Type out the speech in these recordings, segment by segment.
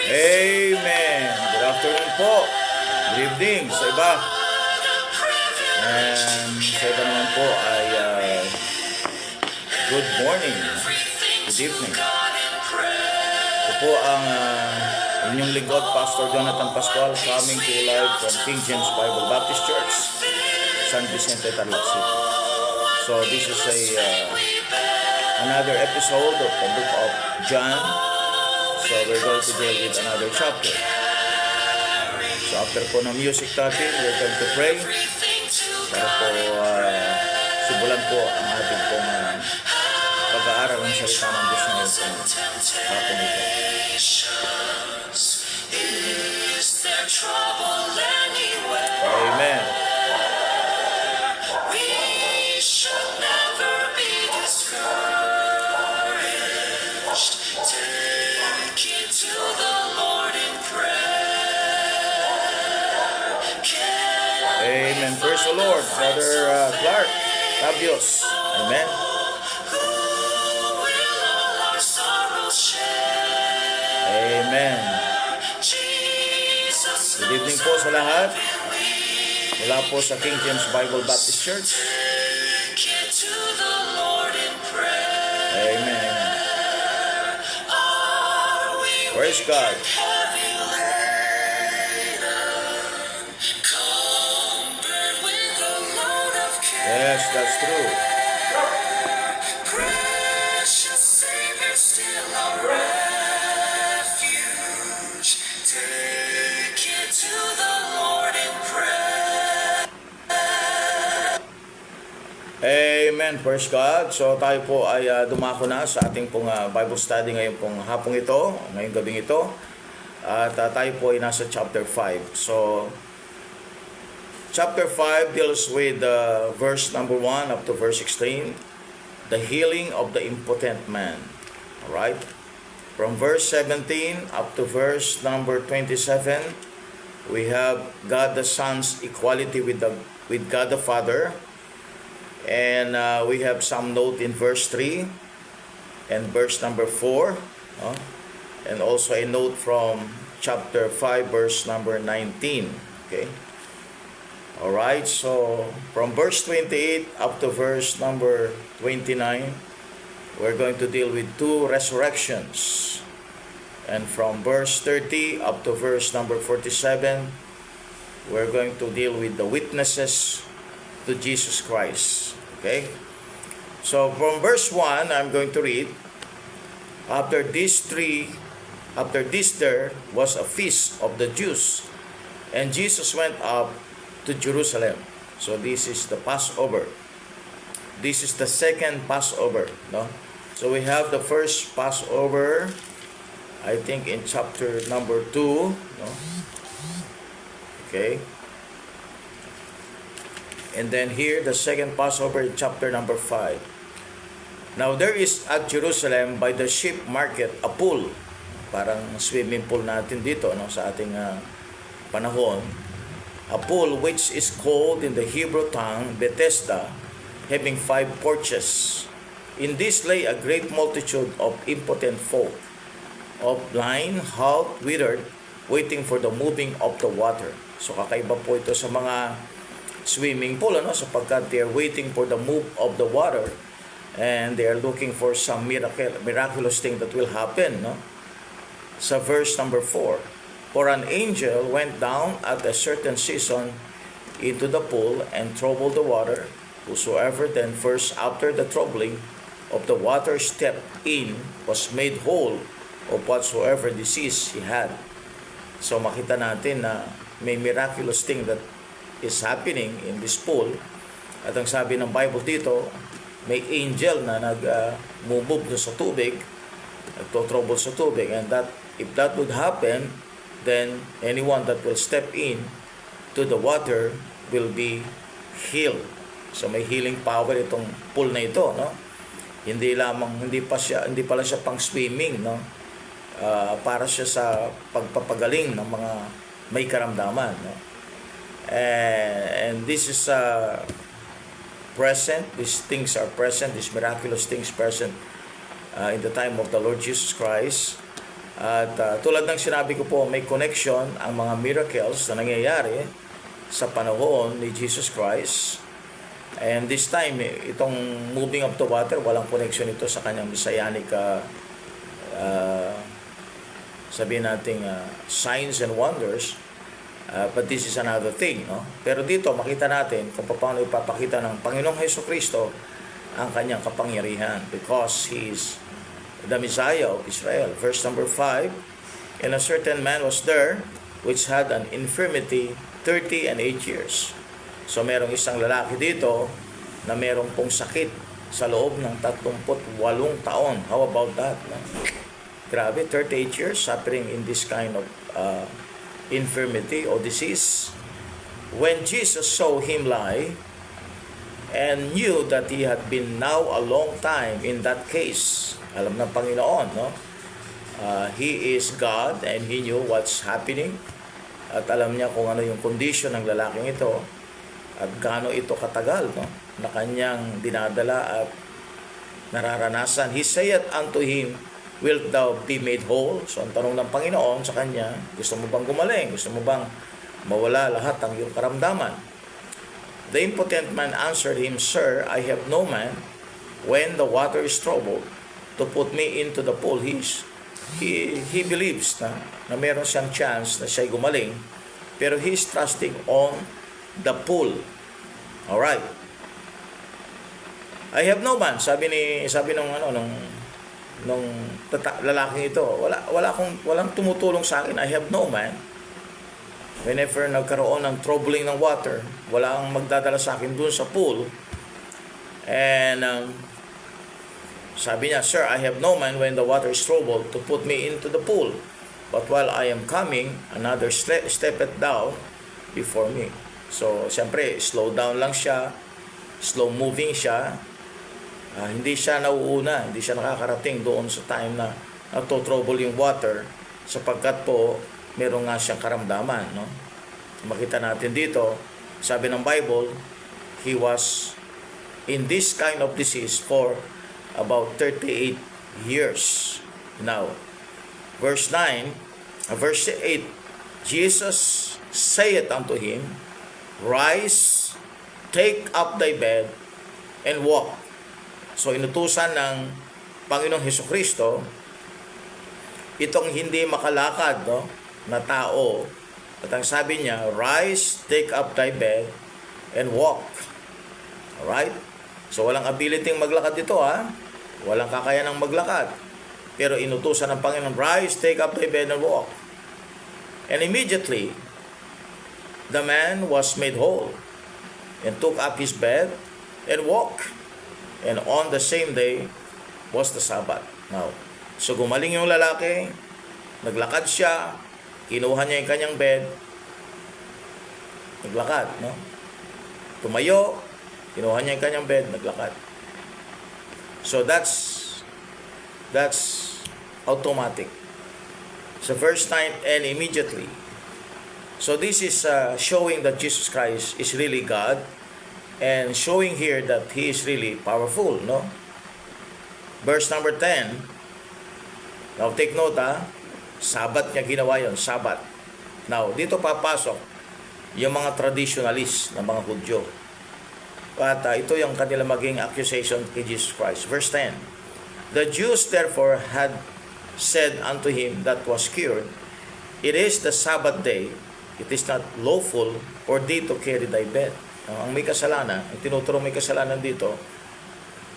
Amen. Good afternoon po. Good evening sa iba. And sa iba naman po ay good morning. Good evening. Ito po ang inyong lingkod, Pastor Jonathan Pascual, coming to you live from King James Bible Baptist Church, San Vicente, Tarlac City. So this is another episode of the book of John. So we're going to deal with another chapter. So after po ng music natin, we're going to pray para po simulan po ang ating pong pag-aaral ng salita ng Diyos ngayon po hapon ito. Amen. Amen. Praise the Lord, Brother Clark Tabios. Amen. Amen. Good evening po sa lahat. Mula po sa King James Bible Baptist Church. Amen. Praise God. Yes, that's true. Precious Savior, still our refuge. Take it to the Lord in prayer. Amen. Praise God. So tayo po ay dumako na sa ating pong Bible study ngayon pong hapong ito, ngayong gabing ito. At tayo po ay nasa chapter 5. So chapter 5 deals with verse number 1 up to verse 16, the healing of the impotent man. Alright? From verse 17 up to verse number 27, we have God the Son's equality with God the Father. And we have some note in verse 3 and verse number 4. And also a note from chapter 5 verse number 19. Okay? Alright, so from verse 28 up to verse number 29, we're going to deal with two resurrections. And from verse 30 up to verse number 47, we're going to deal with the witnesses to Jesus Christ. Okay? So from verse 1, I'm going to read, After this there was a feast of the Jews, and Jesus went up to Jerusalem. So this is the Passover. This is the second Passover, no? So we have the first Passover, I think in chapter number 2, no? Okay. And then here the second Passover in chapter number 5. Now there is at Jerusalem by the sheep market a pool, parang swimming pool natin dito, no, sa ating panahon. A pool which is called in the Hebrew tongue Bethesda, having 5 porches. In this lay a great multitude of impotent folk, of blind, halt, withered, waiting for the moving of the water. So kakaiba po ito sa mga swimming pool, sapagkat they are waiting for the move of the water, and they are looking for some miraculous thing that will happen, no? Sa verse number 4. For an angel went down at a certain season into the pool and troubled the water. Whosoever then first after the troubling of the water stepped in was made whole of whatsoever disease he had. So makita natin na may miraculous thing that is happening in this pool. At ang sabi ng Bible dito, may angel na nag-move sa tubig, nagto-trouble sa tubig, and that if that would happen, then anyone that will step in to the water will be healed. So may healing power itong pool na ito, no? Hindi pala siya pang swimming, no? Para siya sa pagpapagaling ng mga may karamdaman, no? And this is present. These things are present. These miraculous things present in the time of the Lord Jesus Christ. At tulad ng sinabi ko po, may connection ang mga miracles na nangyayari sa panahon ni Jesus Christ. And this time, itong moving of the water, walang connection ito sa kanyang messianic, sabihin natin, signs and wonders. But this is another thing, no? Pero dito, makita natin kung paano ipapakita ng Panginoong Hesukristo ang kanyang kapangyarihan because He is the Messiah of Israel. Verse number 5, and a certain man was there which had an infirmity 38 years. So merong isang lalaki dito na merong pong sakit sa loob ng 38 taon. How about that? No? Grabe, 38 years suffering in this kind of infirmity or disease. When Jesus saw him lie and knew that he had been now a long time in that case, alam ng Panginoon, no? He is God and He knew what's happening. At alam niya kung ano yung condition ng lalaking ito at gaano ito katagal, no? Na kanyang dinadala at nararanasan. He said unto him, wilt thou be made whole? So ang tanong ng Panginoon sa kanya, gusto mo bang gumaling? Gusto mo bang mawala lahat ng iyong karamdaman? The impotent man answered him, Sir, I have no man when the water is troubled to put me into the pool. He believes na meron siyang chance na siya'y gumaling, pero he's trusting on the pool. Alright. I have no man, sabi nung lalaking ito, walang tumutulong sa akin. I have no man. Whenever nagkaroon ng troubling ng water, walang magdadala sa akin dun sa pool. And sabi niya, Sir, I have no man when the water is troubled to put me into the pool. But while I am coming, another stepped down before me. So, siyempre, slow down lang siya, slow moving siya. Hindi siya nauuna, hindi siya nakakarating doon sa time na nagto-trouble yung water sapagkat po, meron nga siyang karamdaman. No? Makita natin dito, sabi ng Bible, he was in this kind of disease for about 38 years. Now, verse 8, Jesus saith unto him, Rise, take up thy bed, and walk. So, inutusan ng Panginoong Hesukristo, itong hindi makalakad, no, na tao, at ang sabi niya, Rise, take up thy bed, and walk. Alright? So, walang ability maglakad dito, Walang kakayanang maglakad. Pero inutusan ng Panginoon, Rise, take up thy bed and walk. And immediately, the man was made whole and took up his bed and walked. And on the same day was the Sabbath. Now, so gumaling yung lalaki, naglakad siya, kinuha niya yung kanyang bed, naglakad, no? Tumayo, kinuha niya yung kanyang bed, naglakad. So that's automatic. So verse 9, and immediately. So this is showing that Jesus Christ is really God and showing here that He is really powerful, no? Verse number 10. Now take note, Sabat niya ginawa yon, Sabat. Now dito papasok yung mga traditionalist na mga Hudyo. At ito yung kanila maging accusation kay Jesus Christ. Verse 10. The Jews therefore had said unto him that was cured, It is the Sabbath day, it is not lawful for thee to carry thy bed. Ang may kasalanan, ang tinuturong may kasalanan dito,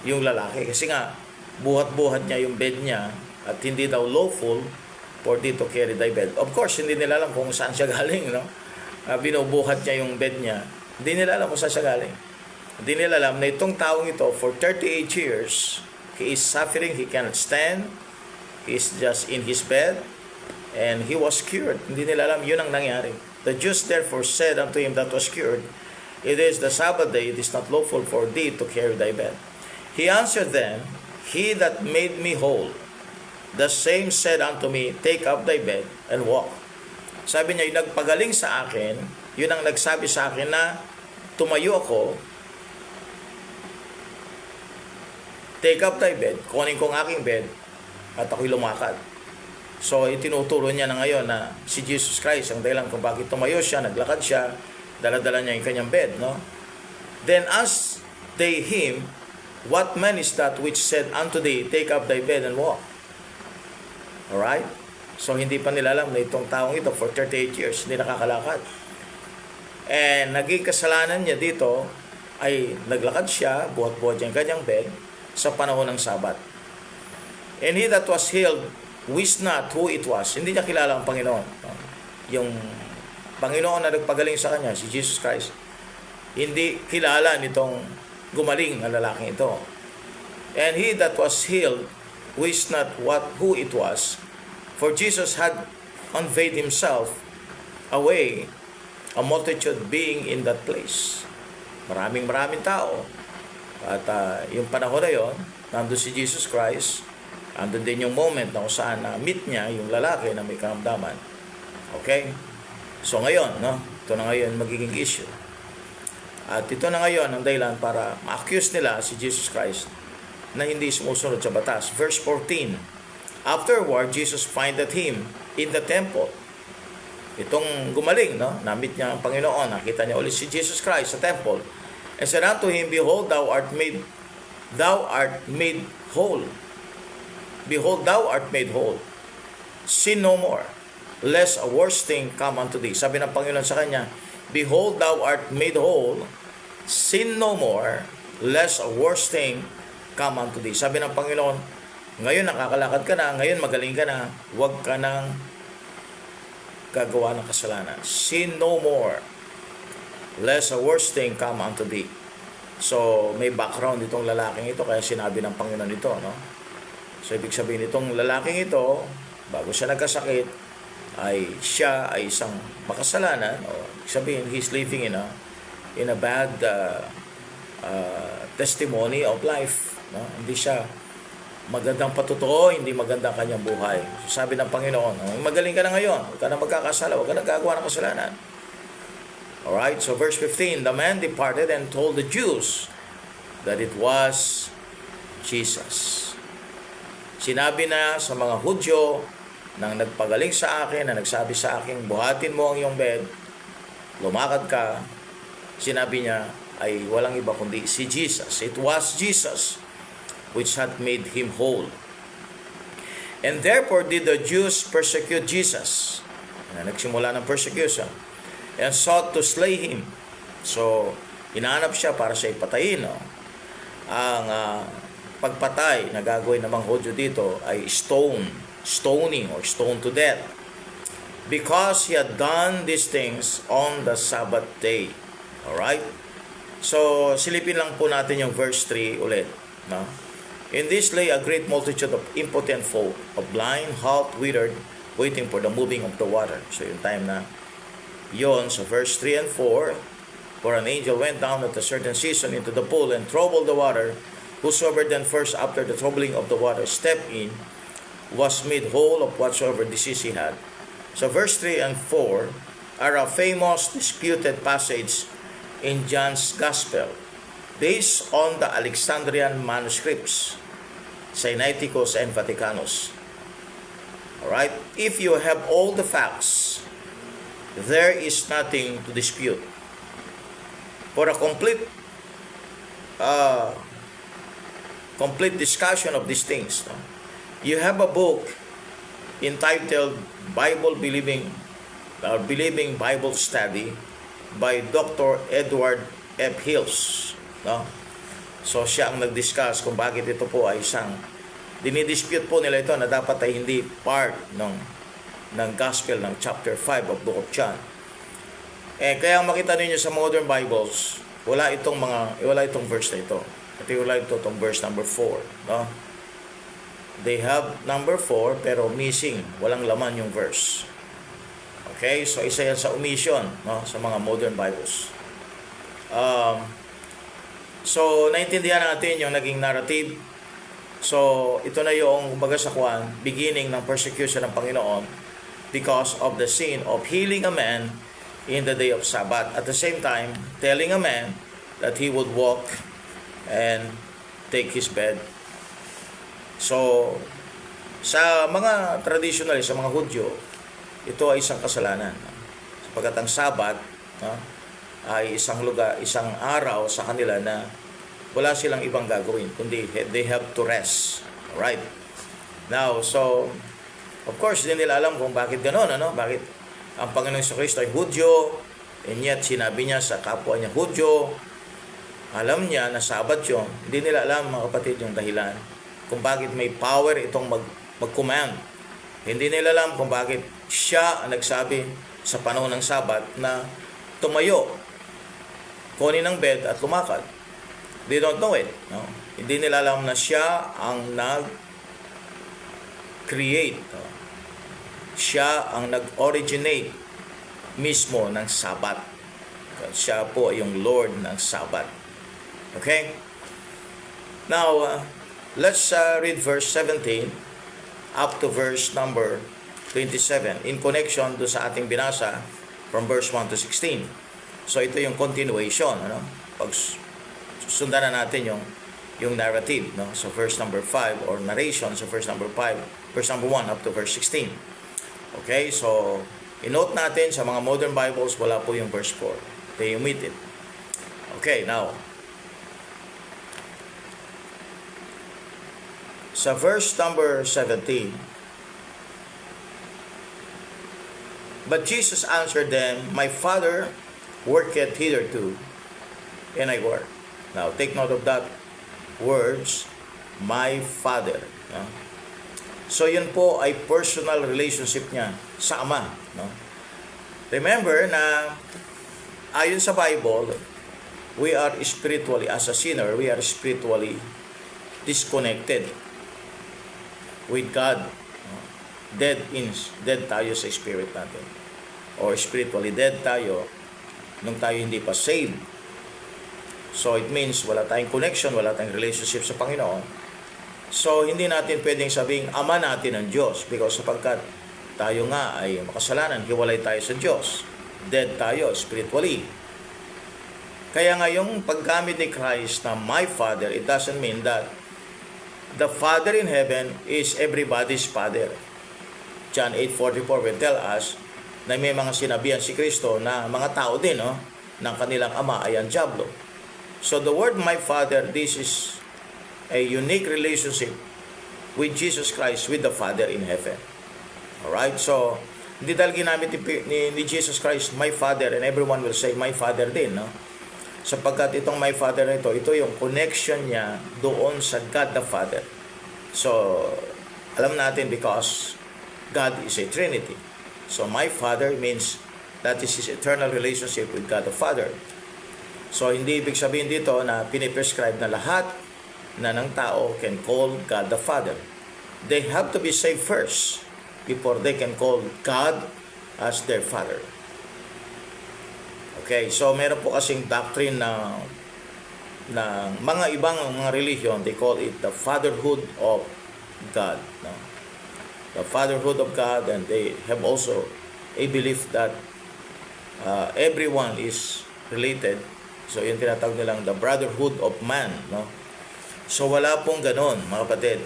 yung lalaki. Kasi nga, buhat-buhat niya yung bed niya at hindi daw lawful for thee to carry thy bed. Of course, hindi nila alam kung saan siya galing, no? Binubuhat niya yung bed niya. Hindi nila alam kung saan siya galing. Hindi nila alam na itong taong ito, for 38 years, he is suffering, he cannot stand, he is just in his bed, and he was cured. Hindi nila alam, yun ang nangyari. The Jews therefore said unto him that was cured, It is the Sabbath day, it is not lawful for thee to carry thy bed. He answered them, He that made me whole, the same said unto me, Take up thy bed and walk. Sabi niya, yung nagpagaling sa akin, yun ang nagsabi sa akin na tumayo ako, take up thy bed, kunin ko ang aking bed, at ako'y lumakad. So, itinuturo niya na ngayon na si Jesus Christ ang dahilan kung bakit tumayo siya, naglakad siya, dala-dala niya yung kanyang bed, no? Then asked they him, what man is that which said unto thee, take up thy bed and walk? Alright? So, hindi pa nila alam na itong taong ito for 38 years, hindi nakakalakad. And naging kasalanan niya dito ay naglakad siya, buhat-buhat yung kanyang bed sa panahon ng Sabat. And he that was healed wist not who it was. Hindi niya kilala ang Panginoon. Yung Panginoon na nagpagaling sa kanya, si Jesus Christ, hindi kilala nitong gumaling na lalaking ito. And he that was healed wist not who it was, for Jesus had conveyed himself away, a multitude being in that place. Maraming tao. At yung panahon na yon, nandun si Jesus Christ, andun din yung moment na kung saan na-meet niya yung lalaki na may karamdaman. Okay? So ngayon, no? Ito na ngayon magiging issue. At ito na ngayon ang dahilan para ma-accuse nila si Jesus Christ na hindi sumusunod sa batas. Verse 14, afterward, Jesus findeth him in the temple. Itong gumaling, no? Na-meet niya ang Panginoon, nakita niya ulit si Jesus Christ sa temple, and said unto him, behold, thou art made whole. Behold, thou art made whole. Sin no more, lest a worse thing come unto thee. Sabi ng Panginoon sa kanya, behold, thou art made whole. Sin no more, lest a worse thing come unto thee. Sabi ng Panginoon, ngayon nakakalakad ka na, ngayon magaling ka na, huwag ka nang gagawa ng kasalanan. Sin no more, lest a worse thing come unto thee. So, may background itong lalaking ito, kaya sinabi ng Panginoon ito, no? So, ibig sabihin itong lalaking ito, bago siya nagkasakit, siya ay isang makasalanan, o sabihin, he's living in a bad testimony of life, no? Hindi siya magandang patutuo, hindi magandang kanyang buhay. So, sabi ng Panginoon, magaling ka na ngayon, huwag ka na magkakasala, huwag ka na gagawa ng kasalanan. Alright, so verse 15, the man departed and told the Jews that it was Jesus. Sinabi na sa mga Hudyo nang nagpagaling sa akin, na nagsabi sa akin, buhatin mo ang iyong bed, lumakad ka, sinabi niya ay walang iba kundi si Jesus. It was Jesus which had made him whole. And therefore did the Jews persecute Jesus. Nagsimula ng persecution. And sought to slay him. So, hinahanap siya para siya ipatayin. No? Ang pagpatay na gagawin ng mga Hudyo dito ay stoning or stone to death. Because he had done these things on the Sabbath day. Alright? So, silipin lang po natin yung verse 3 ulit. No? In this lay a great multitude of impotent folk, of blind, halt, withered, waiting for the moving of the water. So, yung time na yon, so verse 3 and 4, for an angel went down at a certain season into the pool and troubled the water. Whosoever then first after the troubling of the water stepped in was made whole of whatsoever disease he had. So verse 3 and 4 are a famous disputed passage in John's Gospel based on the Alexandrian manuscripts, Sinaiticus and Vaticanus. Alright, if you have all the facts, there is nothing to dispute. For a complete discussion of these things, no? You have a book entitled Believing Bible Study by Dr. Edward F. Hills. No? So siya ang nag-discuss kung bakit ito po ay isang dinidispute po nila ito na dapat ay hindi part ng Gospel ng chapter 5 of Book of John. Kaya makita ninyo sa modern Bibles, wala itong verse na ito. At wala itong verse number 4. No? They have number 4 pero missing, walang laman yung verse. Okay, so isa yan sa omission, no? Sa mga modern Bibles. So, naintindihan natin yung naging narrative. So, ito na yung kumbaga sa beginning ng persecution ng Panginoon because of the sin of healing a man in the day of Sabbath. At the same time, telling a man that he would walk and take his bed. So, Sa mga traditional, sa mga Hudyo, ito ay isang kasalanan. Sapagkat ang Sabat, no, ay isang lugar, isang araw sa kanila na wala silang ibang gagawin, kundi they have to rest. Alright? Now, so, of course, hindi nila alam kung bakit gano'n, ano? Bakit ang Panginoong Kristo ay Hudyo, and yet sinabi niya sa kapwa niya Hudyo, alam niya na Sabat yun. Hindi nila alam, mga kapatid, yung dahilan kung bakit may power itong mag-command. Hindi nila alam kung bakit siya ang nagsabi sa panahon ng Sabat na tumayo, kunin ang bed at lumakad. They don't know it. No? Hindi nila alam na siya ang nag-create. No? Siya ang nag-originate mismo ng Sabat. Siya po ay yung Lord ng Sabat. Okay? Now, let's read verse 17 up to verse number 27 in connection do sa ating binasa from verse 1 to 16. So ito yung continuation, ano? Pag sundan na natin yung narrative, no? So verse number 5 or narration sa verse number 5, verse number 1 up to verse 16. Okay? So i-note natin sa mga modern Bibles wala po yung verse 4. They omit it. Okay, now sa verse number 17, but Jesus answered them, my Father worketh hitherto, and I work. Now, take note of that words, my Father. No? So, yun po ay personal relationship niya sa Ama. No? Remember na ayon sa Bible, we are spiritually, as a sinner, we are spiritually disconnected with God. Dead tayo sa spirit natin. Or spiritually dead tayo nung tayo hindi pa saved. So it means wala tayong connection, wala tayong relationship sa Panginoon. So hindi natin pwedeng sabing ama natin ang Diyos because sapagkat tayo nga ay makasalanan, hiwalay tayo sa Diyos. Dead tayo spiritually. Kaya nga yung paggamit ni Christ na my Father, it doesn't mean that the Father in heaven is everybody's Father. John 8:44 will tell us na may mga sinabihan si Kristo na mga tao din, no, ng kanilang ama ay ang diablo. So the word my Father, this is a unique relationship with Jesus Christ, with the Father in heaven. Alright? So, hindi dahil ginamit ni Jesus Christ, my Father, and everyone will say, my Father din, no? Sapagkat itong my Father na ito yung connection niya doon sa God the Father. So, alam natin because God is a Trinity. So, my Father means that is His eternal relationship with God the Father. So, hindi ibig sabihin dito na piniprescribe na lahat na ng tao can call God the Father. They have to be saved first before they can call God as their Father. Okay, so meron po kasing doctrine na mga ibang mga religion, they call it the fatherhood of God. No? The fatherhood of God, and they have also a belief that everyone is related. So yun tinatawag nilang the brotherhood of man. No? So wala pong ganon, mga kapatid,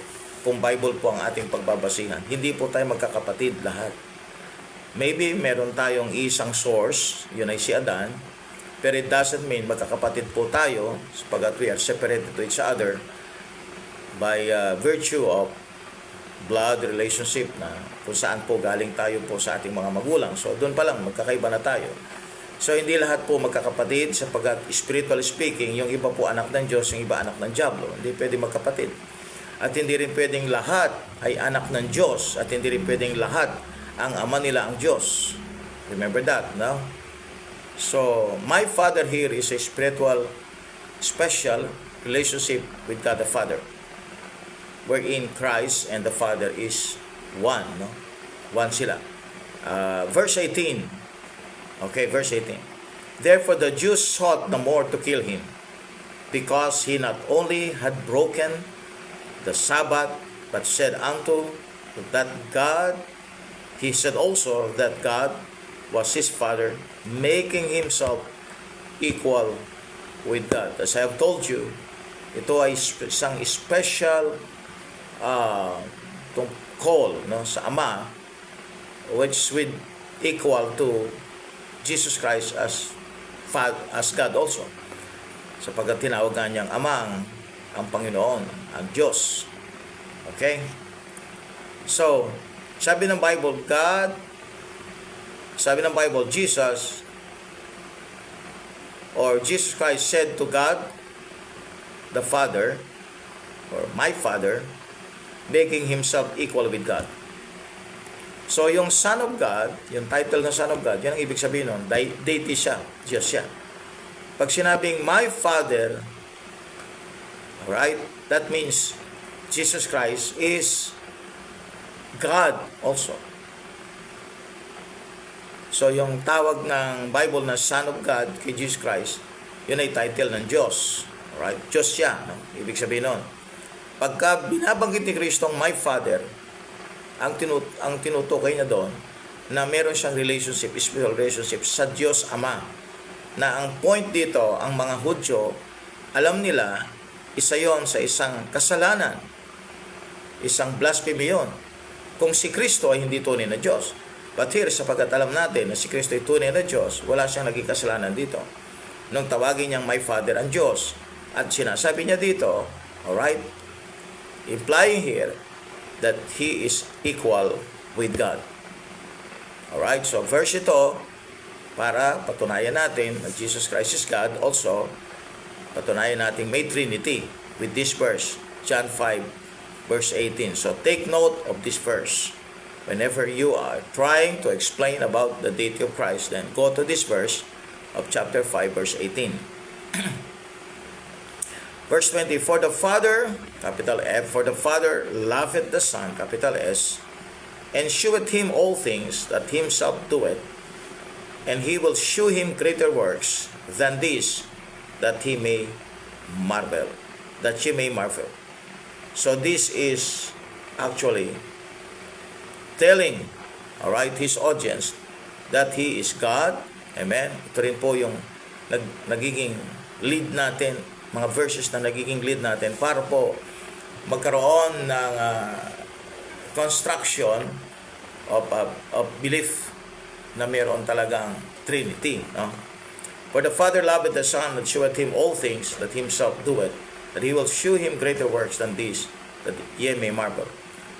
kung Bible po ang ating pagbabasihan. Hindi po tayo magkakapatid lahat. Maybe meron tayong isang source, yun ay si Adan, pero it doesn't mean magkakapatid po tayo sapagkat we are separated to each other by virtue of blood relationship na kung saan po galing tayo po sa ating mga magulang. So doon pa lang magkakaiba na tayo. So hindi lahat po magkakapatid sapagkat spiritually speaking, yung iba po anak ng Diyos, yung iba anak ng diablo. Hindi pwede magkapatid. At hindi rin pwedeng lahat ay anak ng Diyos at hindi rin pwedeng lahat ang ama nila ang Diyos. Remember that, no? So, my Father here is a spiritual, special relationship with God the Father, wherein Christ and the Father is one, no? One sila. Verse 18. Okay, verse 18. Therefore the Jews sought the more to kill him, because he not only had broken the Sabbath, but said unto that God, he said also that God was his Father, making himself equal with God. As I have told you, ito ay isang special call, no, sa Ama, which would equal to Jesus Christ as God also, sapagkat tinawag nga niyang Ama ang Panginoon, ang Diyos. Okay? So, sabi ng Bible, Jesus Christ said to God, the Father, or my Father, making Himself equal with God. So, yung Son of God, yung title ng Son of God, yan ang ibig sabihin nun, deity siya, Diyos siya. Pag sinabing, my Father, alright, that means Jesus Christ is God also. So, yung tawag ng Bible na Son of God kay Jesus Christ, yun ay title ng Diyos. Alright? Diyos siya. No? Ibig sabihin nun. Pagka binabanggit ni Kristong my Father, ang tinutukoy niya doon, na meron siyang relationship, spiritual relationship sa Diyos Ama. Na ang point dito, ang mga Hudyo, alam nila, isa yon sa isang kasalanan. Isang blasphemy yun. Kung si Kristo ay hindi tunay na Diyos. But here, sapagkat alam natin na si Kristo ay tunay na Diyos, wala siyang naging kasalanan dito. Nung tawagin niyang my Father ang Diyos, at sinasabi niya dito, alright, implying here that He is equal with God. Alright, so verse ito, para patunayan natin na Jesus Christ is God, also, patunayan natin may Trinity with this verse, John 5, verse 18. So take note of this verse. Whenever you are trying to explain about the deity of Christ, then go to this verse of chapter 5, verse 18. Verse 20, for the Father, capital F, for the Father loveth the Son, capital S, and sheweth him all things that himself doeth, and he will shew him greater works than these, that he may marvel, that she may marvel. So this is actually telling, alright, his audience that he is God. Amen. Ito rin po yung nagiging lead natin, mga verses na nagiging lead natin para po magkaroon ng construction of belief na mayroon talagang Trinity. No? For the Father loveth the Son, and sheweth him all things that himself doeth, that he will shew him greater works than these, that ye may marvel.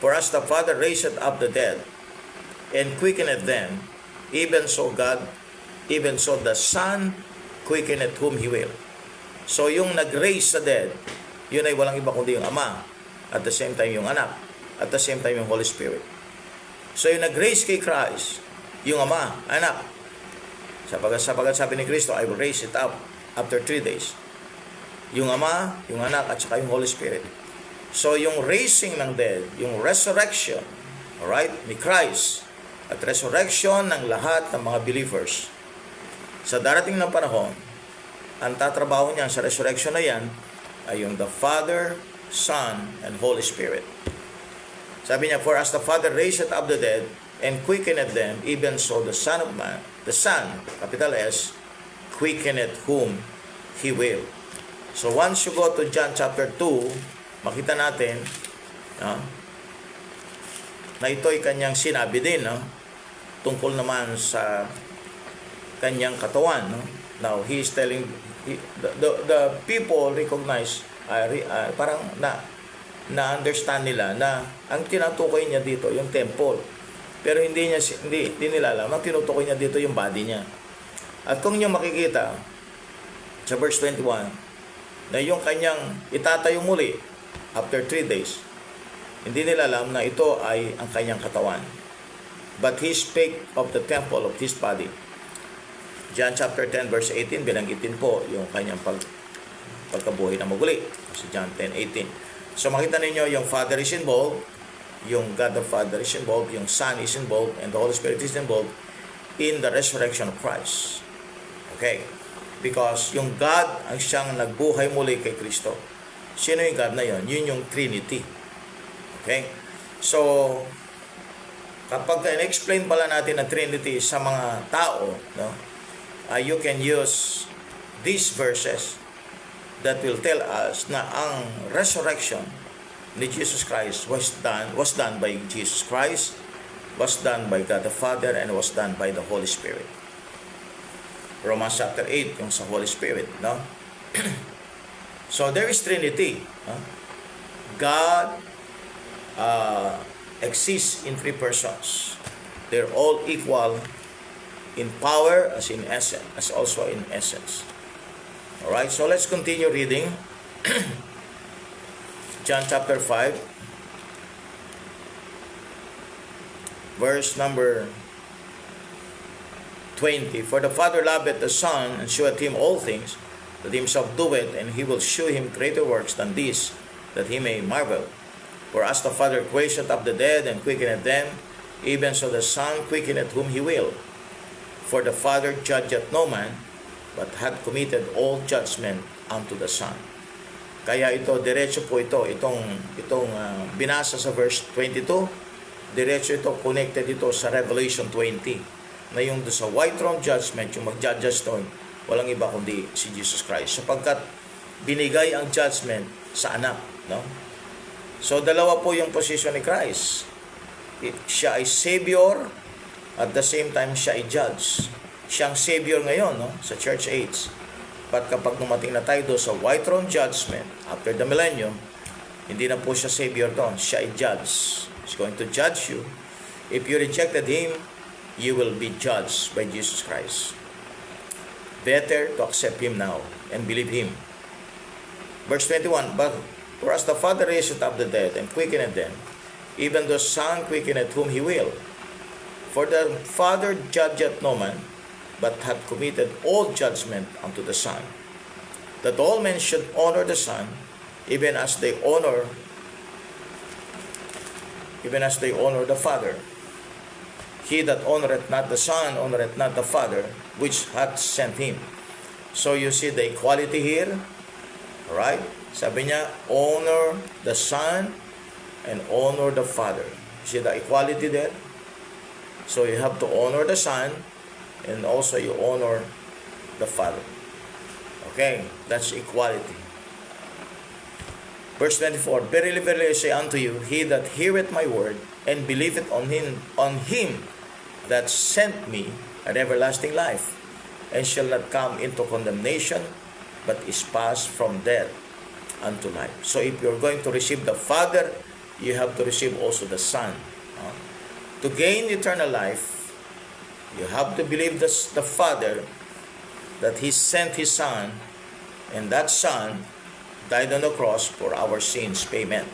For as the Father raiseth up the dead, and quickeneth them, even so the Son quickeneth whom He will. So yung nag-raise sa dead, yun ay walang iba kundi yung Ama, at the same time yung Anak, at the same time yung Holy Spirit. So yung nag-raise kay Christ, yung Ama, Anak, sapagat sabi ni Kristo, I will raise it up after 3 days. Yung Ama, yung Anak, at saka yung Holy Spirit. So yung raising ng dead, yung resurrection, alright, ni Christ, at resurrection ng lahat ng mga believers, sa darating na panahon, ang tatrabaho niya sa resurrection na yan ay yung the Father, Son, and Holy Spirit. Sabi niya, for as the Father raiseth up the dead and quickeneth them, even so the Son of Man, the Son, capital S, quickeneth whom He will. So once you go to John chapter 2, makita natin na ito'y kanyang sinabi din, tungkol naman sa kanyang katawan. Now, he is telling, the people recognize, parang na-understand nila na ang tinutukoy niya dito, yung temple. Pero hindi nila alam, ang tinutukoy niya dito yung body niya. At kung niyo makikita, sa verse 21, na yung kanyang itatayo muli, after 3 days, hindi nila alam na ito ay ang kanyang katawan. But he spake of the temple of his body. John chapter 10 verse 18, binanggitin po yung kanyang pagkabuhay na muli. So John 10:18. So makita ninyo yung Father is involved, yung God the Father is involved, yung Son is involved, and the Holy Spirit is involved in the resurrection of Christ. Okay? Because yung God ang siyang nagbuhay muli kay Kristo. Sino yung God na yon? Yun yung Trinity. Okay? So, kapag na-explain pala natin ang Trinity sa mga tao, you can use these verses that will tell us na ang resurrection ni Jesus Christ was done by Jesus Christ, was done by God the Father, and was done by the Holy Spirit. Romans chapter 8, yung sa Holy Spirit, no? So there is Trinity. No? God exists in three persons. They're all equal in power as in essence, as also in essence. Alright, so let's continue reading. John chapter 5, verse number 20. For the Father loveth the Son, and sheweth him all things that himself doeth, and he will shew him greater works than these, that he may marvel. For as the Father raiseth up the dead, and quickeneth them, even so the Son quickeneth whom he will. For the Father judgeth no man, but hath committed all judgment unto the Son. Kaya ito, diretso po itong binasa sa verse 22, diretso ito, connected ito sa Revelation 20, na yung sa white throne judgment, yung mag-judges doon, walang iba kundi si Jesus Christ. Sapagkat binigay ang judgment sa anak. No? So, dalawa po yung position ni Christ. Siya ay Savior, at the same time, siya ay Judge. Siyang Savior ngayon, no? Sa church age. But kapag dumating na tayo doon sa white throne judgment, after the millennium, hindi na po siya Savior doon. Siya ay Judge. He's going to judge you. If you rejected Him, you will be judged by Jesus Christ. Better to accept Him now and believe Him. Verse 21, But for as the Father raiseth up the dead and quickeneth them, even the Son quickeneth whom He will. For the Father judgeth no man, but hath committed all judgment unto the Son, that all men should honor the Son, even as they honor the Father. He that honoreth not the Son honoreth not the Father, which hath sent him. So you see the equality here, right? Sabi niya, honor the Son and honor the Father. See the equality there? So you have to honor the Son, and also you honor the Father. Okay, that's equality. Verse 24, Verily, verily, I say unto you, he that heareth my word, and believeth on him that sent me, an everlasting life, and shall not come into condemnation, but is passed from death unto life. So if you're going to receive the Father, you have to receive also the Son. To gain eternal life, you have to believe the Father, that He sent His Son, and that Son died on the cross for our sins payment.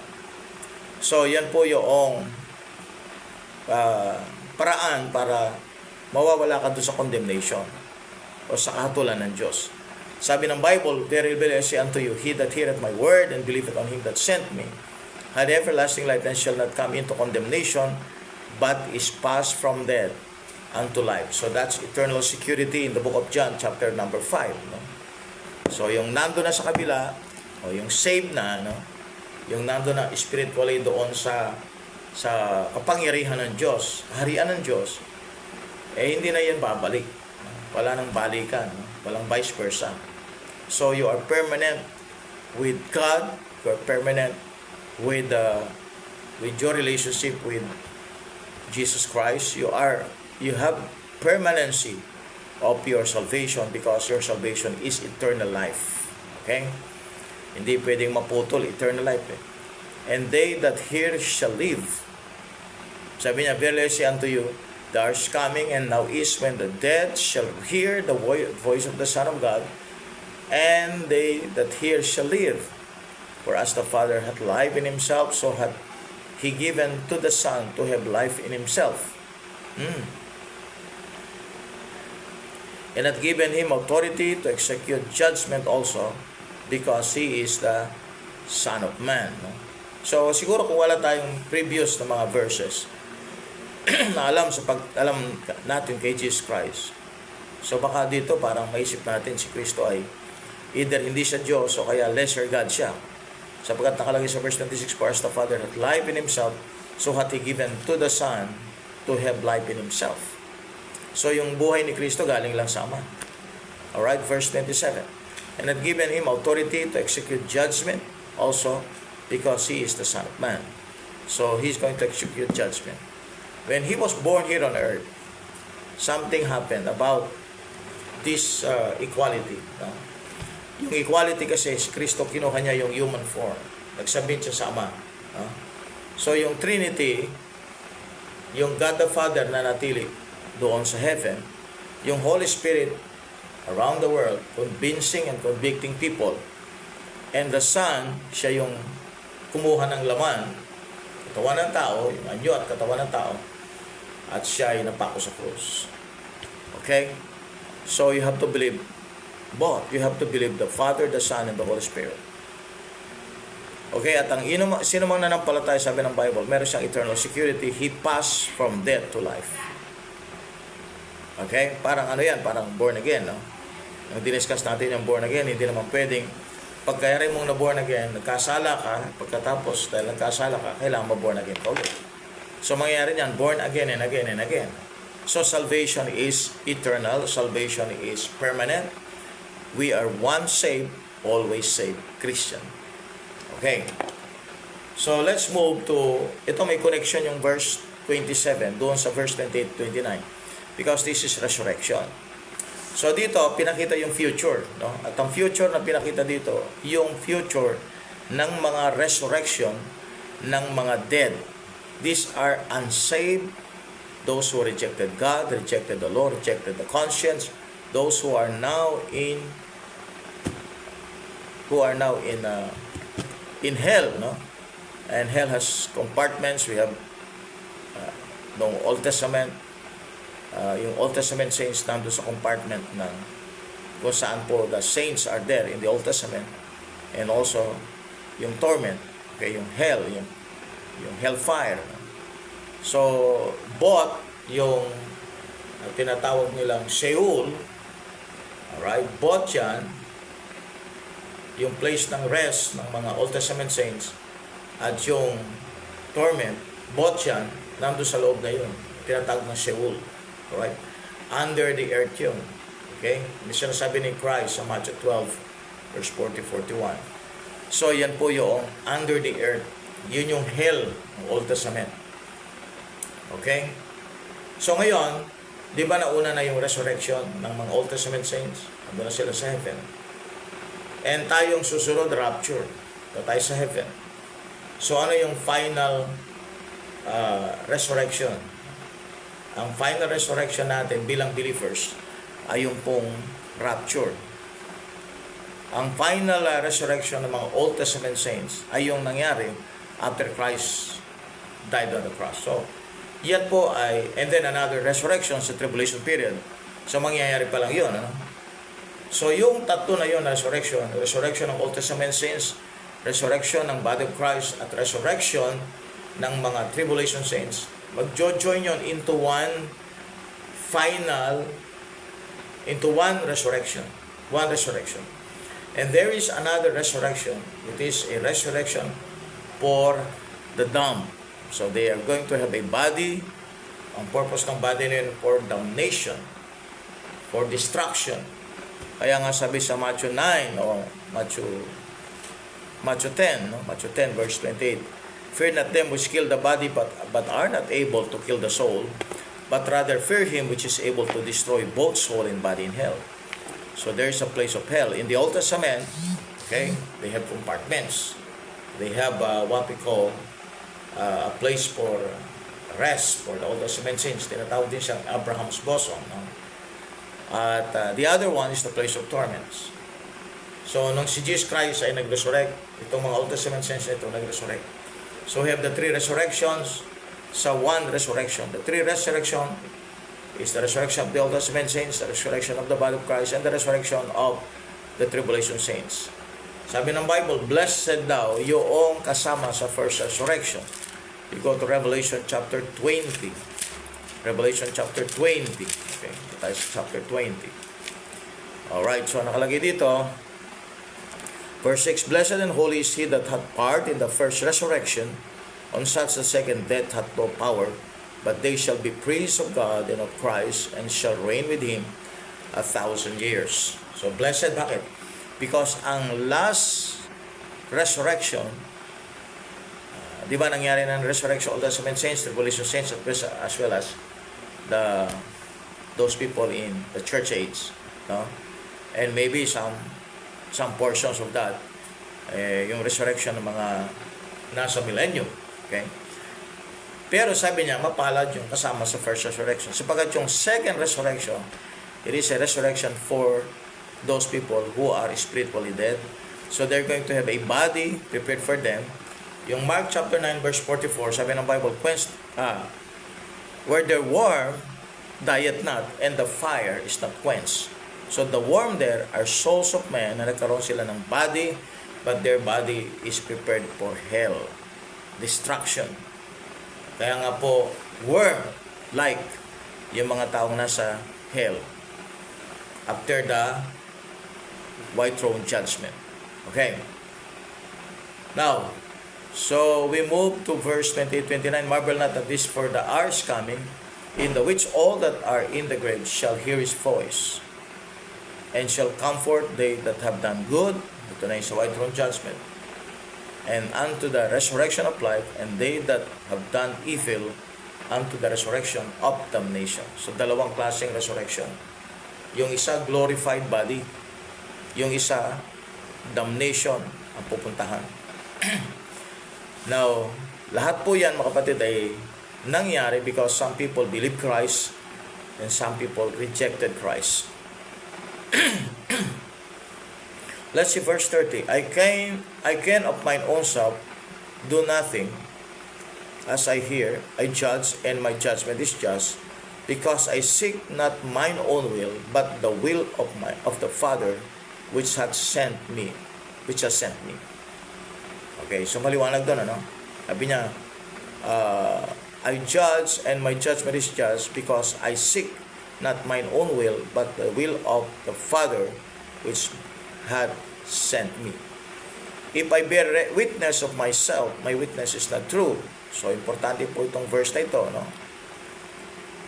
So yan po yung paraan para mawawala ka doon sa condemnation o sa kahatulan ng Diyos. Sabi ng Bible, Verily, verily, I say unto you, he that heareth my word and believeth on Him that sent me, had everlasting life, and shall not come into condemnation, but is passed from death unto life. So that's eternal security in the book of John, chapter number 5. No? So yung nando na sa kabila, o yung saved na, no? Yung nando na spiritually doon sa kapangyarihan ng Diyos, harian ng Diyos, hindi na yan babalik. Wala nang balikan, no? Walang vice versa. So you are permanent with God, you are permanent with your relationship with Jesus Christ. You have permanency of your salvation, because your salvation is eternal life. Okay? Hindi pwedeng maputol, eternal life. And they that hear shall live. Sabi niya, Verily I say unto you, the hour is coming, and now is, when the dead shall hear the voice of the Son of God, and they that hear shall live. For as the Father hath life in Himself, so hath He given to the Son to have life in Himself. And hath given Him authority to execute judgment also, because He is the Son of Man. No? So, siguro kung wala tayong previous na mga verses na alam natin kay Jesus Christ, so baka dito parang maisip natin si Kristo ay either hindi siya Diyos o kaya lesser God siya. Sapagkat nakalagay sa verse 26, For as the Father hath life in Himself, so hath He given to the Son to have life in Himself. So yung buhay ni Kristo galing lang sa Ama. Alright, verse 27. And hath given Him authority to execute judgment also, because He is the Son of Man. So He's going to execute judgment. When He was born here on earth, something happened about this equality. No? Yung equality kasi, si Kristo kinuha niya yung human form. Nagsabit siya sa Ama. No? So yung Trinity, yung God the Father na natili doon sa heaven, yung Holy Spirit around the world, convincing and convicting people, and the Son, siya yung kumuha ng laman, katawan ng tao, yung anyo at katawan ng tao, at siya ay napako sa krus. Okay? So you have to believe both. You have to believe the Father, the Son, and the Holy Spirit. Okay? At ang sino mang nanampalataya, sabi ng Bible, meron siyang eternal security. He passed from death to life. Okay? Parang ano yan? Parang born again, no? Nang diniscuss natin yung born again, hindi naman pwedeng pagkayari mong na-born again, nagkasala ka, pagkatapos dahil nagkasala ka, kailangan ma-born again ka ulit. So, mangyayari niyan, born again and again and again. So, salvation is eternal. Salvation is permanent. We are once saved, always saved Christian. Okay. So, let's move to, ito may connection yung verse 27, doon sa verse 28-29. Because this is resurrection. So dito, pinakita yung future. No? At ang future na pinakita dito, yung future ng mga resurrection ng mga dead. These are unsaved, those who rejected God, rejected the law, rejected the conscience, those who are now in hell. No? And hell has compartments. We have the Old Testament. Yung Old Testament saints nandun sa compartment ng kung saan po the saints are there in the Old Testament, and also yung torment, okay, yung hell, yung hellfire. So both yung tinatawag nilang Sheol, alright, both yan yung place ng rest ng mga Old Testament saints, at yung torment, both yan nandun sa loob na yun, tinatawag ng Sheol. Right? Under the earth yun. Okay? May sinasabi ni Christ sa Matthew 12, verse 40-41. So, yan po yung under the earth. Yun yung hell ng Old Testament. Okay? So, ngayon, di ba nauna na yung resurrection ng mga Old Testament saints? Ando na sila sa heaven. And tayong susunod, rapture. Ito tayo sa heaven. So, ano yung final resurrection? Ang final resurrection natin bilang believers ay yung pong rapture. Ang final resurrection ng mga Old Testament saints ay yung nangyari after Christ died on the cross. So, yan po ay, and then another resurrection sa tribulation period. So, mangyayari pa lang yun. Ano? So, yung tatlo na yun, resurrection ng Old Testament saints, resurrection ng body of Christ, at resurrection ng mga tribulation saints, mag-join yun into one resurrection. One resurrection. And there is another resurrection. It is a resurrection for the dumb. So they are going to have a body. Ang purpose ng body nila for damnation, for destruction. Kaya nga sabi sa Matthew 9 o Matthew 10, no? Matthew 10 verse 28. Fear not them which kill the body, but are not able to kill the soul, but rather fear him which is able to destroy both soul and body in hell. So there is a place of hell. In the Old Testament, okay, they have compartments. They have what we call a place for rest for the Old Testament saints. Tinatawag din siyang Abraham's bosom. No? At the other one is the place of torments. So nung si Jesus Christ ay nag-resurrect, itong mga Old Testament saints na ito nag-resurrect. So we have the three resurrections sa one resurrection. The three resurrection is the resurrection of the Old Testament saints, the resurrection of the body of Christ, and the resurrection of the tribulation saints. Sabi ng Bible, blessed daw yung kasama sa first resurrection. You go to Revelation chapter 20. Revelation chapter 20. Okay, tayo sa chapter 20. Alright, so nakalagay dito, verse 6, Blessed and holy is he that hath part in the first resurrection. On such the second death hath no power, but they shall be priests of God and of Christ, and shall reign with him 1,000 years. So blessed, bakit? Because ang last resurrection Di ba nangyari ng resurrection Old Testament saints, tribulation saints, as well as those people in the church age, no? And maybe some portions of that, yung resurrection ng mga nasa millennium, okay? Pero sabi niya, mapalad yung kasama sa first resurrection. Sapagat yung second resurrection, it is a resurrection for those people who are spiritually dead. So they're going to have a body prepared for them. Yung Mark chapter 9 verse 44, sabi ng Bible, where the worm dieth not, and the fire is not quenched. So the worm there are souls of men na nagkaroon sila ng body, but their body is prepared for hell, destruction. Kaya nga po, worm-like yung mga taong nasa hell after the white throne judgment. Okay. Now, so we move to verse 28-29. Marvel not at this, for the hour is coming, in the which all that are in the grave shall hear his voice, and shall comfort they that have done good. Ito na yung sa white throne judgment. And unto the resurrection of life, and they that have done evil unto the resurrection of damnation. So dalawang klaseng resurrection. Yung isa glorified body, yung isa damnation ang pupuntahan. Now, lahat po yan mga kapatid ay nangyari because some people believe Christ and some people rejected Christ. Let's see verse 30. I can of mine own self do nothing. As I hear, I judge, and my judgment is just, because I seek not mine own will, but the will of the Father which hath sent me. Okay, so maliwanag doon, ano? Sabi niya, I judge, and my judgment is just, because I seek not mine own will, but the will of the Father which had sent me. If I bear witness of myself, my witness is not true. So, importante po itong verse na ito, no?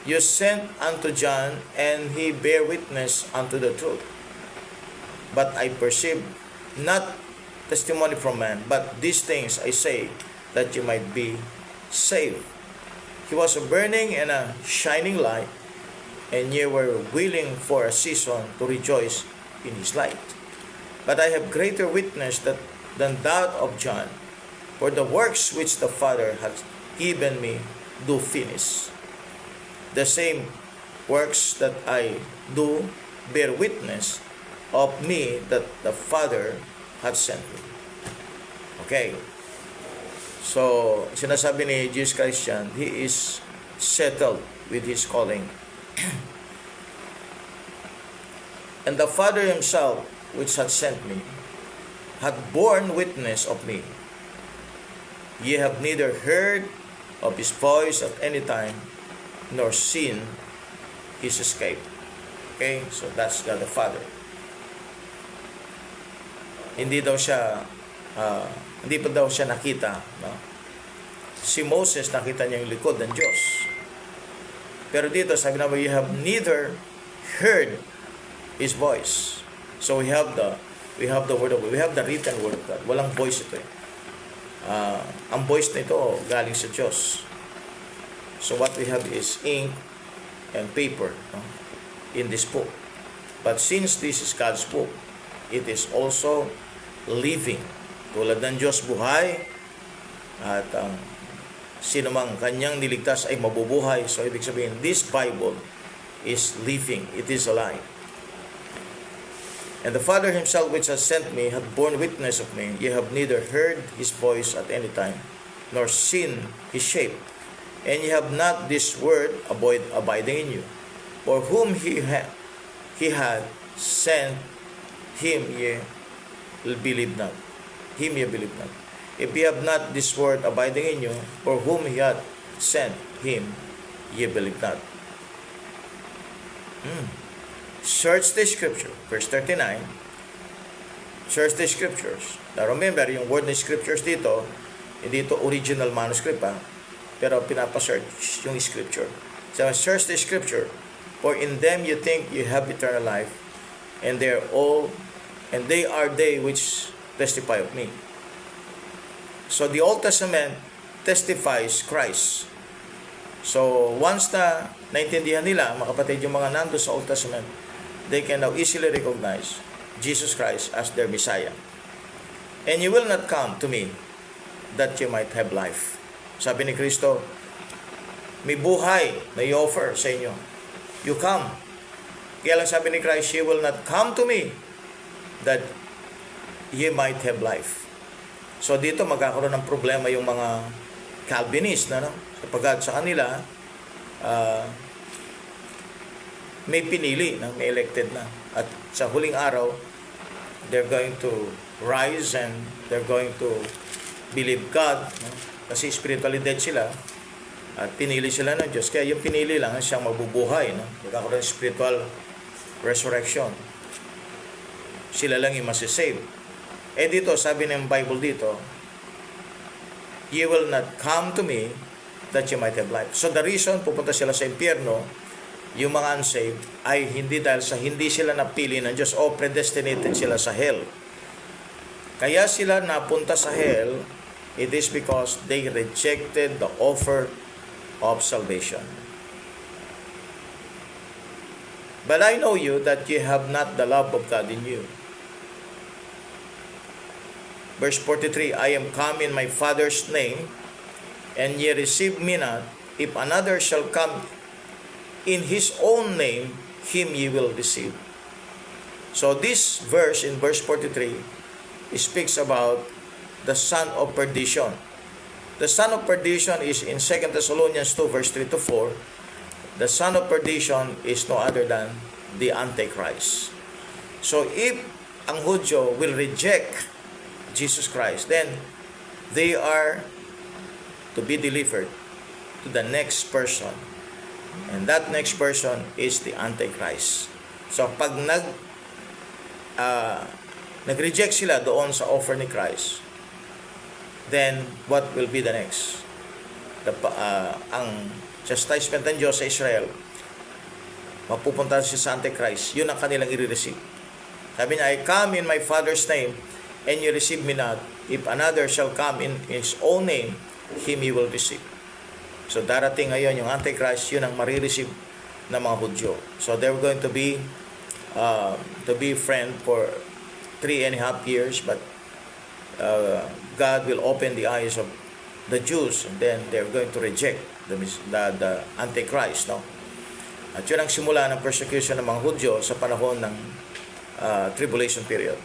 You sent unto John, and he bear witness unto the truth. But I perceive not testimony from man, but these things I say, that you might be saved. He was a burning and a shining light, and ye were willing for a season to rejoice in his light. But I have greater witness than that of John, for the works which the Father hath given me do finish. The same works that I do bear witness of me that the Father hath sent me. Okay. So, sinasabi ni Jesus Christ yan, he is settled with his calling. And the Father himself, which hath sent me, hath borne witness of me. Ye have neither heard of his voice at any time, nor seen his escape. Okay? So that's God the Father. Hindi pa daw siya nakita. No? Si Moses, nakita niya yung likod ng Diyos. Pero dito, sabi na, you have neither heard his voice. So we have the word of God. We have the written word of God. Walang voice ito. Ang voice na ito galing sa Diyos. So what we have is ink and paper, no, in this book. But since this is God's book, it is also living. Tulad ng Diyos buhay, at sino mang kanyang niligtas ay mabubuhay. So ibig sabihin, this Bible is living. It is alive. And the Father himself which has sent me hath borne witness of me. Ye have neither heard his voice at any time, nor seen his shape. And ye have not this word abiding in you. For whom he had sent, him ye believe not. Him ye believe not. If ye have not this word abiding in you, for whom he hath sent, him ye believe not. Search the scripture. Verse 39. Search the scriptures. Now remember, yung word na scriptures dito, hindi ito original manuscript pero pinapasearch yung scripture. So search the scripture, for in them you think you have eternal life, and they are they which testify of me. So the Old Testament testifies Christ. So, once na naintindihan nila, mga kapatid, yung mga nando sa Old Testament, they can now easily recognize Jesus Christ as their Messiah. And you will not come to me that you might have life. Sabi ni Kristo, may buhay na i-offer sa inyo. You come. Kaya lang sabi ni Christ, you will not come to me that ye might have life. So dito magkakaroon ng problema yung mga Calvinist, no? Sapagkat sa kanila, may pinili, no? May elected na. At sa huling araw, they're going to rise and they're going to believe God, no? Kasi spiritually dead sila at pinili sila ng Diyos. Kaya yung pinili lang siyang mabubuhay, no? Magkakaroon ng spiritual resurrection. Sila lang yung masisave. Eh dito, sabi ng Bible dito, you will not come to me that you might have life. So the reason pupunta sila sa impyerno, yung mga unsaved, ay hindi dahil sa hindi sila napili ng Diyos o predestinated sila sa hell. Kaya sila napunta sa hell, it is because they rejected the offer of salvation. But I know you that you have not the love of God in you. Verse 43, I am come in my Father's name, and ye receive me not. If another shall come in his own name, him ye will receive. So this verse, in verse 43, speaks about the son of perdition. The son of perdition is in 2 Thessalonians 2 verse 3 to 4. The son of perdition is no other than the Antichrist. So if ang Hudyo will reject Jesus Christ, then they are to be delivered to the next person. And that next person is the Antichrist. So pag nag-reject sila doon sa offer ni Christ, then what will be the next? Ang chastisement ng Diyos sa Israel, mapupunta siya sa Antichrist. Yun ang kanilang i-receive. Sabi niya, I come in my Father's name, and you receive me not. If another shall come in his own name, him you will receive. So darating ngayon yung Antichrist, yun ang marireceive ng mga Hudyo. So they're going to be friend for 3.5 years, but God will open the eyes of the Jews, and then they're going to reject the Antichrist, no? At yun ang simula ng persecution ng mga Hudyo sa panahon ng tribulation period.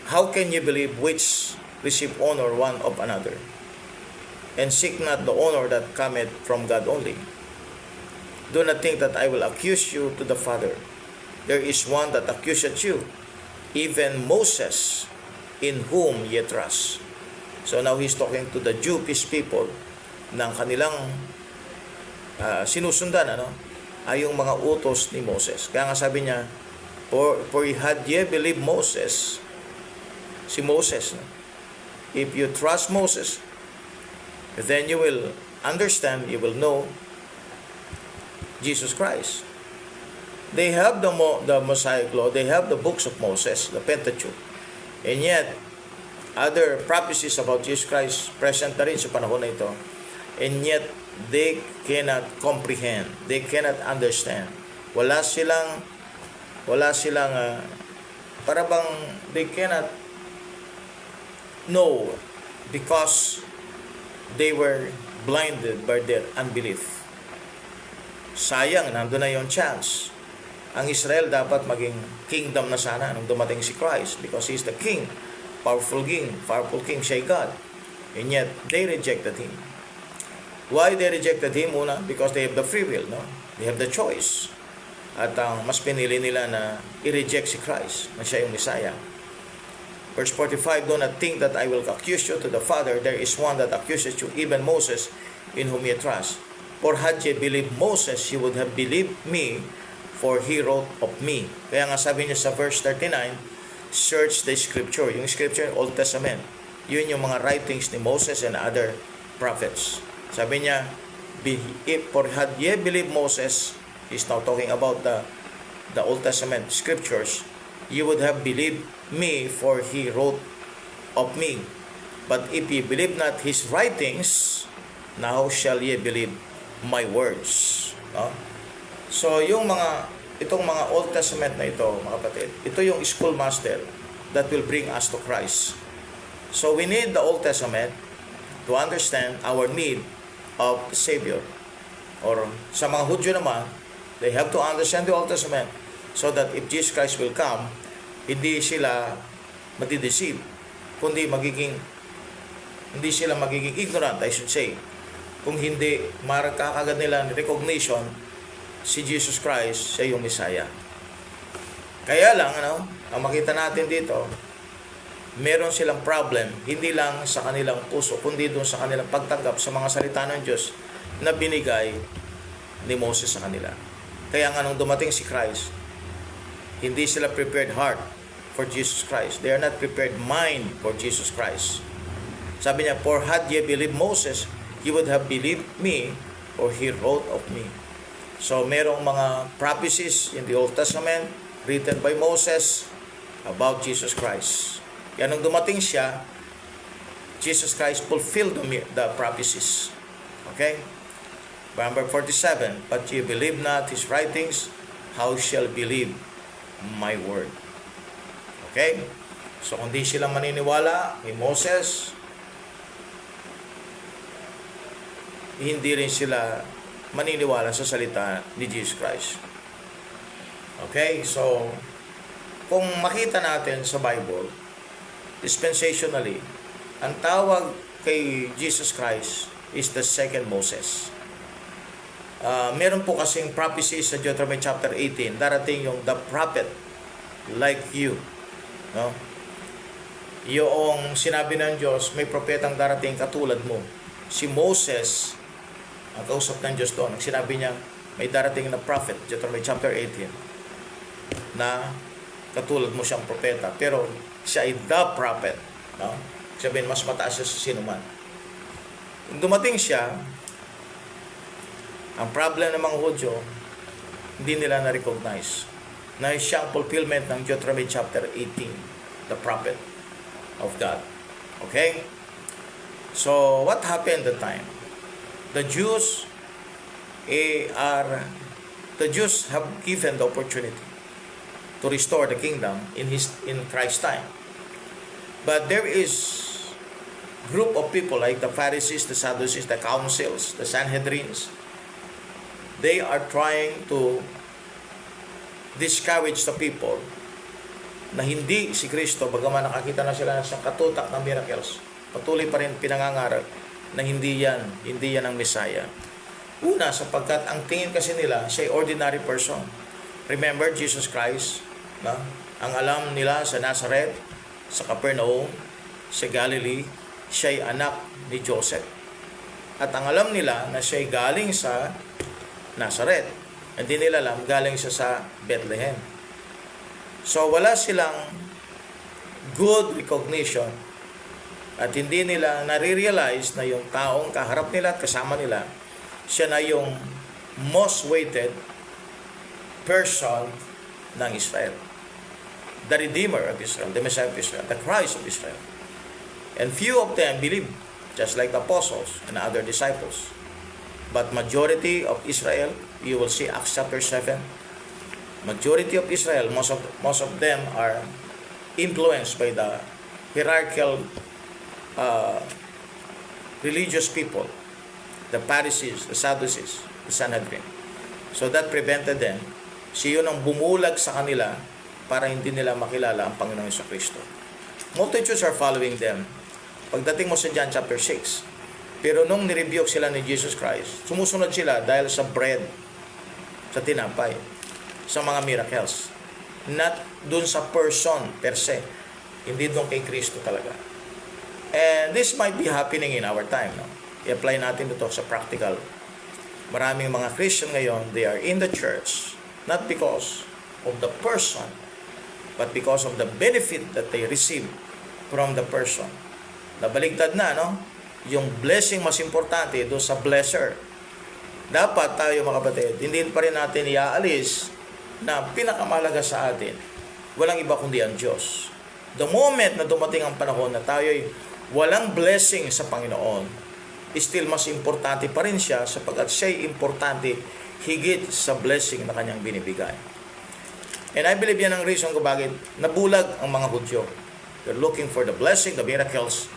How can you believe which receive honor one of another, and seek not the honor that cometh from God only? Do not think that I will accuse you to the Father. There is one that accuseth you, even Moses, in whom ye trust. So now he's talking to the Jewish people ng kanilang sinusundan, ay yung mga utos ni Moses. Kaya nga sabi niya, for had ye believed Moses, si Moses, if you trust Moses, then you will understand, you will know Jesus Christ. They have the Mosaic law, they have the books of Moses, the Pentateuch, and yet other prophecies about Jesus Christ present na rin sa panahon na ito, and yet they cannot comprehend, they cannot understand. Wala silang para bang they cannot know, because they were blinded by their unbelief. Sayang, nandun na yung chance. Ang Israel dapat maging kingdom na sana nung dumating si Christ, because He is the King, powerful King, siya God. And yet, they rejected Him. Why they rejected Him? Una, because they have the free will, no? They have the choice. At mas pinili nila na i-reject si Christ, na siya yung Messiah. Verse 45, do not think that I will accuse you to the Father. There is one that accuses you, even Moses, in whom ye trust. For had ye believed Moses, you would have believed me, for he wrote of me. Kaya nga sabi niya sa verse 39, search the scripture. Yung scripture, Old Testament. Yun yung mga writings ni Moses and other prophets. Sabi niya, for had ye believed Moses, he's now talking about the Old Testament scriptures, you would have believed me, for he wrote of me. But if ye believe not his writings, now shall ye believe my words. No? So, itong mga Old Testament na ito, mga kapatid, ito yung schoolmaster that will bring us to Christ. So, we need the Old Testament to understand our need of Savior. Or sa mga Hudyo naman, they have to understand the Old Testament so that if Jesus Christ will come, hindi sila madideceive, kundi hindi sila magiging ignorant, I should say. Kung hindi, makakagad nila recognition si Jesus Christ, siya yung Messiah. Kaya lang, ang makita natin dito, meron silang problem, hindi lang sa kanilang puso, kundi doon sa kanilang pagtanggap sa mga salita ng Diyos na binigay ni Moses sa kanila. Kaya nga nung dumating si Christ, hindi sila prepared heart for Jesus Christ. They are not prepared mind for Jesus Christ. Sabi niya, for had ye believed Moses, he would have believed me, for he wrote of me. So, merong mga prophecies in the Old Testament written by Moses about Jesus Christ. Kaya nung dumating siya, Jesus Christ fulfilled the prophecies. Okay? Number 47, but ye believe not his writings, how shall believe my word? Okay? So, kung di sila maniniwala kay Moses, hindi rin sila maniniwala sa salita ni Jesus Christ. Okay? So, kung makita natin sa Bible, dispensationally, ang tawag kay Jesus Christ is the second Moses. Meron po kasing prophecy sa Deuteronomy chapter 18, darating yung the prophet like you. No? Yung sinabi ng Diyos, may propetang darating katulad mo. Si Moses, ang kausap ng Diyos doon, sinabi niya, may darating na prophet, Deuteronomy chapter 18, na katulad mo siyang propeta. Pero siya ay the prophet. No? Sabihin, mas mataas siya sa sinuman. Kung dumating siya, ang problem ng mga Hudyo, hindi nila na-recognize na siyang fulfillment ng Deuteronomy chapter 18, the prophet of God. Okay? So, what happened at the time? The Jews have given the opportunity to restore the kingdom in Christ's time. But there is group of people like the Pharisees, the Sadducees, the councils, the Sanhedrins. They are trying to discourage the people na hindi si Kristo, bagaman nakakita na sila sa katutak ng miracles, patuloy pa rin pinangangarap na hindi yan ang Messiah. Una, sapagkat ang tingin kasi nila, siya ay ordinary person. Remember, Jesus Christ, na? Ang alam nila sa Nazareth, sa Capernaum, sa Galilee, siya ay anak ni Joseph. At ang alam nila na siya ay galing sa Nazareth. Hindi nila alam, galing siya sa Bethlehem. So, wala silang good recognition at hindi nila nare-realize na yung taong kaharap nila at kasama nila, siya na yung most weighted person ng Israel. The Redeemer of Israel, the Messiah of Israel, the Christ of Israel. And few of them believe, just like the apostles and other disciples. But majority of Israel, you will see Acts chapter 7, majority of Israel, most of them are influenced by the hierarchical religious people, the Pharisees, the Sadducees, the Sanhedrin. So that prevented them. Siya yun ang bumulag sa kanila para hindi nila makilala ang Panginoong Jesucristo. Multitudes are following them. Pagdating mo sa John chapter 6, pero nung nirebuke sila ni Jesus Christ, sumusunod sila dahil sa bread, sa tinapay, sa mga miracles. Not dun sa person per se. Hindi dun kay Kristo talaga. And this might be happening in our time. No? I-apply natin ito sa practical. Maraming mga Christian ngayon, they are in the church, not because of the person, but because of the benefit that they receive from the person. Nabaligtad na, no? Yung blessing mas importante doon sa blesser. Dapat tayo mga kapatid, hindi pa rin natin iaalis na pinakamalaga sa atin, walang iba kundi ang Diyos. The moment na dumating ang panahon na tayo'y walang blessing sa Panginoon, still mas importante pa rin siya sapagkat siya'y importante higit sa blessing na kanyang binibigay. And I believe yan ang reason kung bakit nabulag ang mga Hudyo. They're looking for the blessing, the miracles,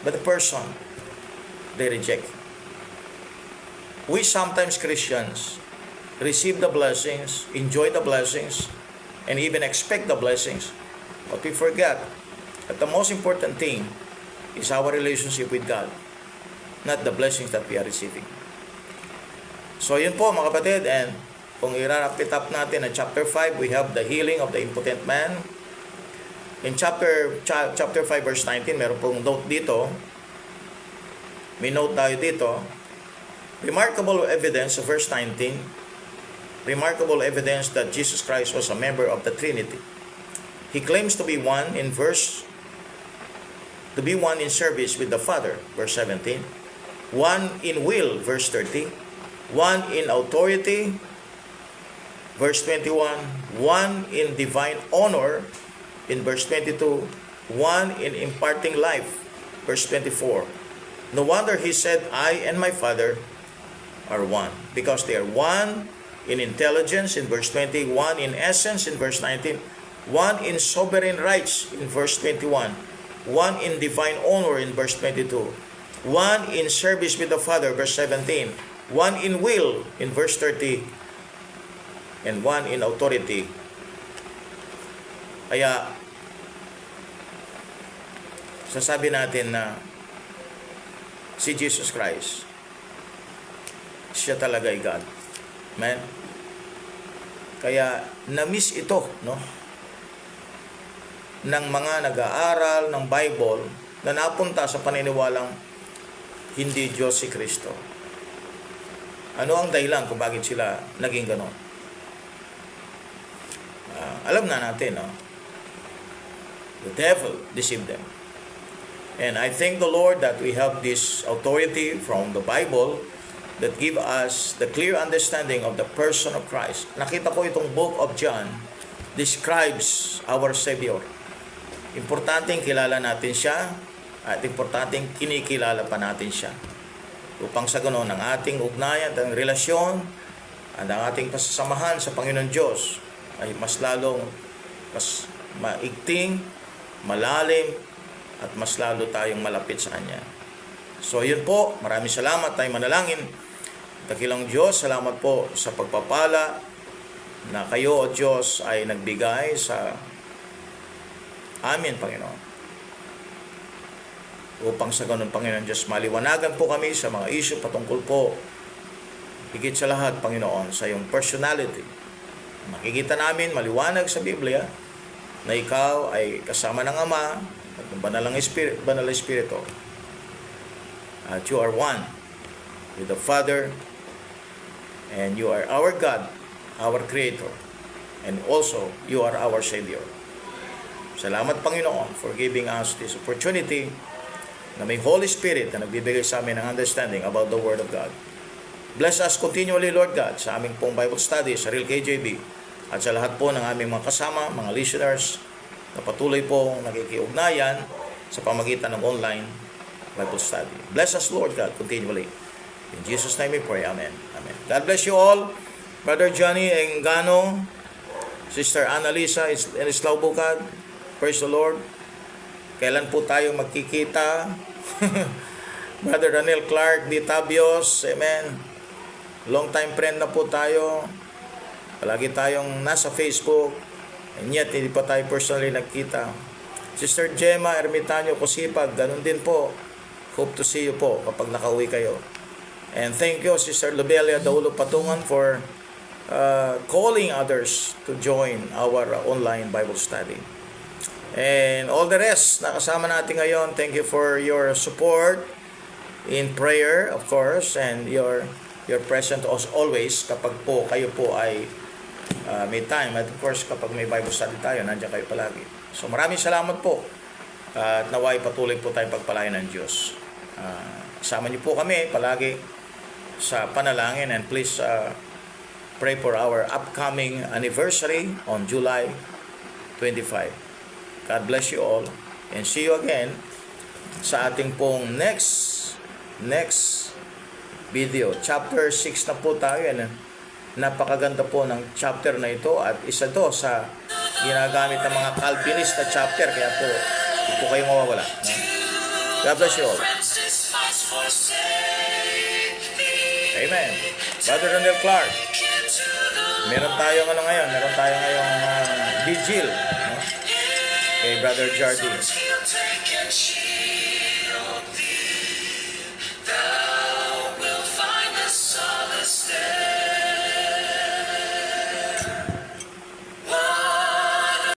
but the person, they reject. We sometimes Christians receive the blessings, enjoy the blessings, and even expect the blessings. But we forget that the most important thing is our relationship with God, not the blessings that we are receiving. So yun po mga kapatid, and kung i-wrap it up natin at chapter 5, we have the healing of the impotent man. In chapter 5 verse 19, meron pong note dito. May note tayo dito. Remarkable evidence of verse 19. Remarkable evidence that Jesus Christ was a member of the Trinity. He claims to be one in service with the Father, verse 17. One in will, verse 30. One in authority, verse 21. One in divine honor, in verse 22. One in imparting life, verse 24. No wonder he said, I and my Father are one. Because they are one in intelligence, in verse 20. One in essence, in verse 19. One in sovereign rights, in verse 21. One in divine honor, in verse 22. One in service with the Father, verse 17. One in will, in verse 30. And one in authority. Kaya, sasabi natin na si Jesus Christ, siya talaga ay God. Amen? Kaya, na-miss ito, no? Ng mga nag-aaral ng Bible na napunta sa paniniwalang hindi Diyos si Kristo. Ano ang dahilan kung bakit sila naging ganon? Alam na natin, no? The devil deceived them. And I thank the Lord that we have this authority from the Bible that give us the clear understanding of the person of Christ. Nakita ko itong book of John describes our Savior. Importanteng kilala natin siya at importanteng kinikilala pa natin siya. Upang sa ganoon ang ating ugnayan at ang relasyon at ang ating pasasamahan sa Panginoon Diyos ay mas maigting, malalim, at mas lalo tayong malapit sa Kanya. So yun po, maraming salamat, tayo manalangin. Dakilang Diyos, salamat po sa pagpapala na kayo o Diyos ay nagbigay sa amin, Panginoon. Upang sa ganun, Panginoon Diyos, maliwanagan po kami sa mga issue patungkol po, higit sa lahat, Panginoon, sa iyong personality. Makikita namin, maliwanag sa Biblia, na ikaw ay kasama ng Ama at ng Banal Espiritu. At you are one with the Father, and you are our God, our Creator, and also you are our Savior. Salamat, Panginoon, for giving us this opportunity na may Holy Spirit na nagbibigay sa amin ng understanding about the Word of God. Bless us continually, Lord God, sa aming pong Bible study sa Real KJB at sa lahat po ng aming mga kasama, mga listeners na patuloy pong nakikiugnayan sa pamagitan ng online Bible study. Bless us, Lord God, continually. In Jesus' name we pray. Amen. Amen. God bless you all. Brother Johnny Engano, Sister Annalisa Enislao Bukad, praise the Lord. Kailan po tayo magkikita? Brother Ranel Clark Di Tabios, amen. Long time friend na po tayo. Palagi tayong nasa Facebook, and yet hindi pa tayo personally nagkita. Sister Gemma Ermitanyo Kusipag, ganun din po. Hope to see you po kapag nakauwi kayo. And thank you, Sister Lobelia Daulo Patungan, for calling others to join our online Bible study. And all the rest na kasama natin ngayon, thank you for your support in prayer, of course, and your present as always kapag po kayo po ay may time. At of course, kapag may Bible study tayo, nandiyan kayo palagi. So maraming salamat po. At naway patuloy po tayong pagpalain ng Diyos. Kasama niyo po kami palagi sa panalangin, and please pray for our upcoming anniversary on July 25. God bless you all, and see you again sa ating pong next video. Chapter 6 na po tayo. Napakaganda po ng chapter na ito at isa to sa ginagamit ng mga Calvinist na chapter, kaya po hindi po kayo mawawala. God bless you all. Amen. Brother Daniel Clark, meron tayong vigil, no? Kay Brother Jardine.